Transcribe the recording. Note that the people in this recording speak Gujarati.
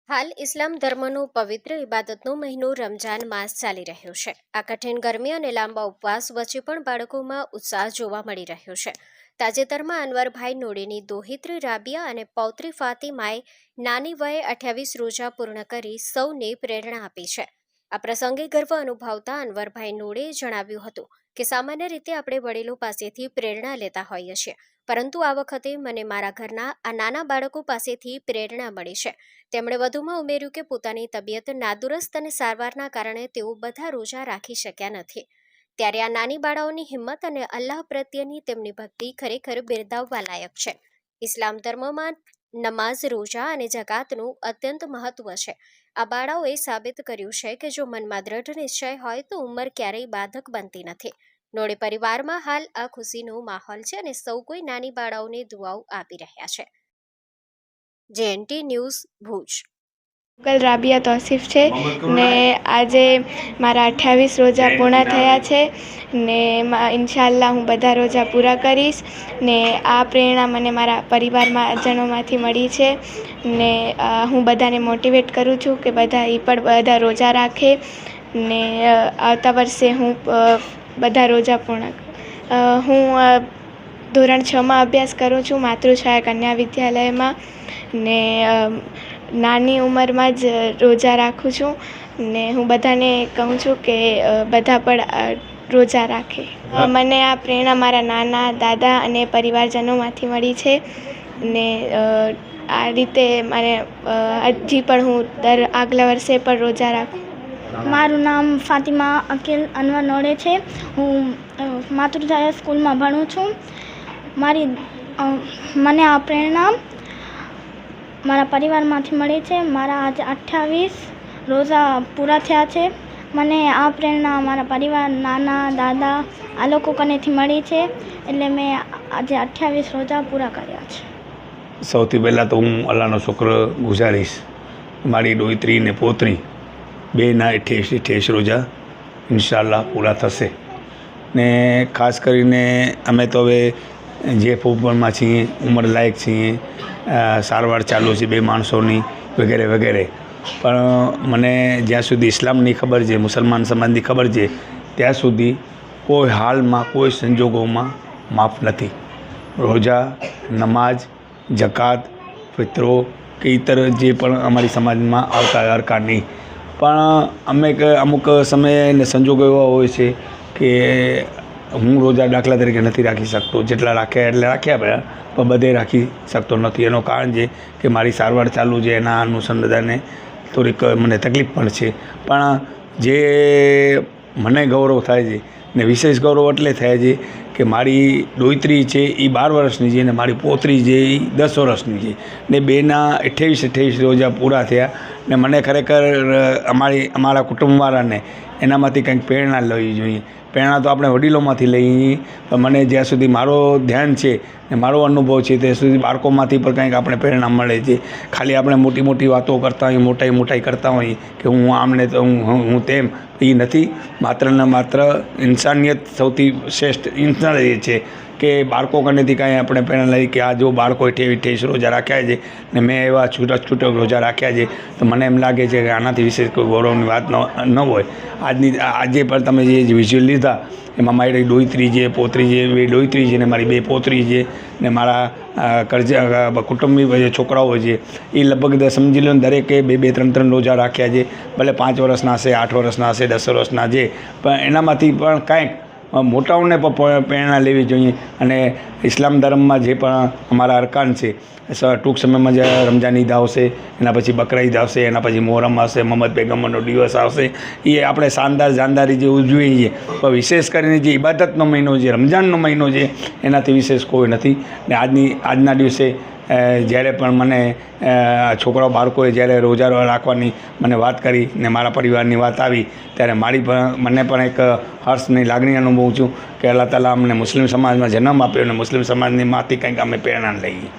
હાલ ઇસ્લામ ધર્મનો પવિત્ર ઇબાદતનો મહિનો રમજાન માસ ચાલી રહ્યો છે। આ કઠિન ગરમી અને લાંબા ઉપવાસ વચ્ચે પણ બાળકોમાં ઉત્સાહ જોવા મળી રહ્યો છે। તાજેતરમાં અનવરભાઈ નોડેની દોહિત્રી રાબિયા અને પૌત્રી ફાતિમાએ નાની વયે 28 રોજા પૂર્ણ કરી સૌને પ્રેરણા આપી છે। આ પ્રસંગે ગર્વ અનુભવતા અનવરભાઈ નોડેએ જણાવ્યું હતું કે સામાન્ય રીતે આપણે વડીલો પાસેથી પ્રેરણા લેતા હોઈએ છીએ, પરંતુ આ વખતે મને મારા ઘરના આ નાના બાળકો પાસેથી પ્રેરણા મળી છે। તેમણે વધુમાં ઉમેર્યું કે પોતાની તબિયત નાદુરસ્ત અને સારવારના કારણે તેઓ બધા રોજા રાખી શક્યા નથી, ત્યારે આ નાની બાળાઓની હિંમત અને અલ્લાહ પ્રત્યેની તેમની ભક્તિ ખરેખર બિરદાવવા લાયક છે। ઇસ્લામ ધર્મમાં નમાઝ, રોજા અને જકાતનું અત્યંત મહત્વ છે। આ બાળાઓએ સાબિત કર્યું છે કે જો મનમાં દ્રઢ નિશ્ચય હોય તો ઉંમર ક્યારેય બાધક બનતી નથી। નોડે પરિવારમાં હાલ આ ખુશીનો માહોલ છે અને સૌ કોઈ નાની બાળાઓને દુઆઓ આપી રહ્યા છે। JNT news Bhuj. Mughal Rabia Tauseef છે ને આજે મારા 28 રોજા પૂર્ણ થયા છે ને ઇન્શાઅલ્લાહ હું બધા રોજા પૂરા કરીશ ને આ પ્રેરણા મને મારા પરિવારજનોમાંથી મળી છે ને હું બધાને મોટિવેટ કરું છું કે બધા રોજા રાખે ને આવતા વર્ષે હું બધા રોજા પૂર્ણ હું ધોરણ 6માં અભ્યાસ કરું છું માતૃછાયા કન્યા વિદ્યાલયમાં ને નાની ઉંમરમાં જ રોજા રાખું છું ને હું બધાને કહું છું કે બધા પણ રોજા રાખે। મને આ પ્રેરણા મારા નાના, દાદા અને પરિવારજનોમાંથી મળી છે ને આ રીતે મને હજી પણ હું આગલા વર્ષે પણ રોજા રાખું। મારું નામ ફાતિમા અકીલ અનવર નોડે છે। હું માતૃછાયા સ્કૂલમાં ભણું છું। મને આ પ્રેરણા મારા પરિવારમાંથી મળી છે। મારા આજે 28 રોજા પૂરા થયા છે। મને આ પ્રેરણા મારા પરિવાર, નાના, દાદા આ લોકો કનેથી મળી છે, એટલે મેં આજે 28 રોજા પૂરા કર્યા છે। સૌથી પહેલાં તો હું અલ્લાહનો શુક્ર ગુજારીશ, મારી ડોહિત્રી ને પોતરી બેના 28 રોજા ઇન્શાઅલ્લાહ પૂરા થશે ને ખાસ કરીને અમે તો હવે જે ઉંમરમાં છીએ, ઉંમરલાયક છીએ, સારવાર ચાલુ છે 2 માણસોની વગેરે વગેરે, પણ મને જ્યાં સુધી ઇસ્લામની ખબર છે, મુસલમાન સમાજની ખબર છે, ત્યાં સુધી કોઈ હાલમાં કોઈ સંજોગોમાં માફ નથી। રોજા, નમાઝ, જકાત, ફિતરો કે ઇતર જે પણ અમારી સમાજમાં આવતા હરકા નહીં, પણ અમે અમુક સમયે ને સંજોગો એવા હોય છે કે હું રોજા દાખલા તરીકે નથી રાખી શકતો, જેટલા રાખ્યા એટલે રાખ્યા પણ બધે રાખી શકતો નથી। એનું કારણ છે કે મારી સારવાર ચાલુ છે, એના અનુસંધાને થોડીક મને તકલીફ પણ છે, પણ જે મને ગૌરવ થાય છે ને વિશેષ ગૌરવ એટલે થાય છે કે મારી ડોહિત્રી છે એ 12 વર્ષની છે ને મારી પોતરી છે એ 10 વર્ષની છે ને બેના 28 રોજા પૂરા થયા ને મને ખરેખર અમારા કુટુંબવાળાને એનામાંથી કંઈક પ્રેરણા લેવી જોઈએ। પ્રેરણા તો આપણે વડીલોમાંથી લઈએ, પણ મને જ્યાં સુધી મારો ધ્યાન છે ને મારો અનુભવ છે ત્યાં સુધી બાળકોમાંથી પણ કંઈક આપણે પ્રેરણા મળે છે। ખાલી આપણે મોટી મોટી વાતો કરતા હોઈએ, મોટાઈ કરતા હોઈએ કે હું આમને તો હું તેમ, એ નથી। માત્ર ને માત્ર ઇન્સાનિયત સૌથી શ્રેષ્ઠ ઇન્સાન એ છે કે બાળકો કનેથી કાંઈ આપણે પ્રેરણા લઈએ કે આ જો બાળકો 28 રોજા રાખ્યા છે ને મેં એવા છૂટક રોજા રાખ્યા છે, તો મને એમ લાગે છે કે આનાથી વિશેષ કોઈ ગૌરવની વાત ન હોય। આજે પણ તમે જે વિઝ્યુઅલ લીધા એમાં મારી ડોહિત્રી છે, પોતરી છે, 2 ડોહિત્રી છે ને મારી 2 પોતરી છે ને મારા કુટુંબી જે છોકરાઓ છે એ લગભગ સમજી લો ને દરેકે 2 3 રોજા રાખ્યા છે, ભલે 5 વર્ષના હશે, 8 વર્ષના હશે, 10 વર્ષના છે, પણ એનામાંથી પણ કાંઈક મોટાઓને પણ પ્રેરણા લેવી જોઈએ। અને ઇસ્લામ ધર્મમાં જે પણ અમારા અરકાન છે, ટૂંક સમયમાં જે રમજાન ઈદ આવશે, એના પછી બકરા ઈદ આવશે, એના પછી મોહરમ આવશે, મોહમ્મદ પૈગંબરનો દિવસ આવશે, એ આપણે શાનદારી જે ઉજવીએ છીએ, પણ વિશેષ કરીને જે ઇબાદતનો મહિનો છે, રમજાનનો મહિનો છે, એનાથી વિશેષ કોઈ નથી। ને આજના દિવસે જ્યારે પણ મને છોકરાઓ બાળકોએ જ્યારે રોજા રાખવાની મને વાત કરી ને મારા પરિવારની વાત આવી, ત્યારે મને પણ એક હર્ષની લાગણી અનુભવું છું કે અલ્લાહ તાલા અમને મુસ્લિમ સમાજમાં જન્મ આપ્યો અને મુસ્લિમ સમાજની માંથી કંઈક અમે પ્રેરણા લઈએ।